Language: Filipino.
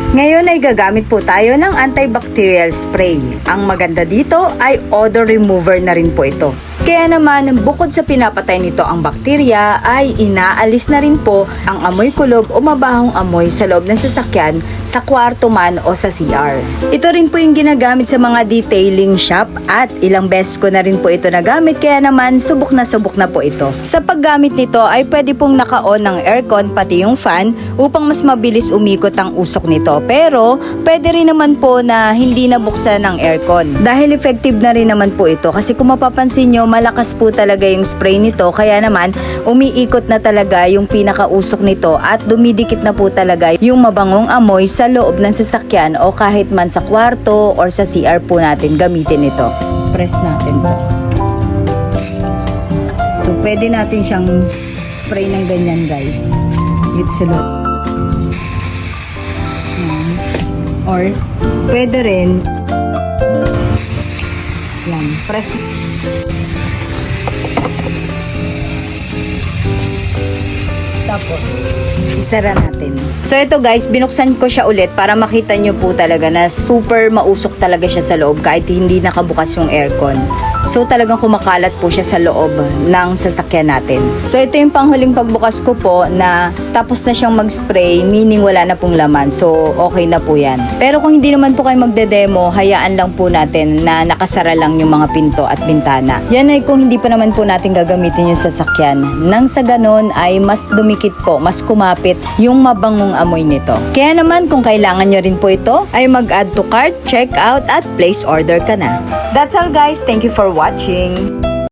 Ngayon ay gagamit po tayo ng antibacterial spray. Ang maganda dito ay odor remover na rin po ito. Kaya naman, bukod sa pinapatay nito ang bakterya, ay inaalis na rin po ang amoy kulob o mabahong amoy sa loob ng sasakyan, sa kwarto man o sa CR. Ito rin po yung ginagamit sa mga detailing shop at ilang beses ko na rin po ito nagamit, kaya naman subok na po ito. Sa paggamit nito ay pwede pong naka-on ng aircon pati yung fan upang mas mabilis umikot ang usok nito. Pero pwede rin naman po na hindi nabuksan ng aircon. Dahil effective na rin naman po ito kasi kung mapapansin nyo, malakas po talaga yung spray nito, kaya naman umiikot na talaga yung pinakausok nito at dumidikit na po talaga yung mabangong amoy sa loob ng sasakyan o kahit man sa kwarto or sa CR po natin gamitin ito. Press natin po. So pwede natin siyang spray ng ganyan, guys. It's a lot. Or pwede rin yan, press. Tapos, isara natin. So ito guys, binuksan ko siya ulit para makita nyo po talaga na super mausok talaga siya sa loob kahit hindi nakabukas yung aircon. So talagang kumakalat po siya sa loob ng sasakyan natin. So ito yung panghuling pagbukas ko po na tapos na siyang mag-spray, meaning wala na pong laman. So okay na po yan. Pero kung hindi naman po kayo magde-demo, hayaan lang po natin na nakasara lang yung mga pinto at bintana. Yan ay kung hindi pa naman po natin gagamitin yung sasakyan. Nang sa ganon ay mas dumikit po, mas kumapit yung mabangong amoy nito. Kaya naman kung kailangan nyo rin po ito, ay mag-add to cart, check out at place order ka na. That's all guys. Thank you for watching.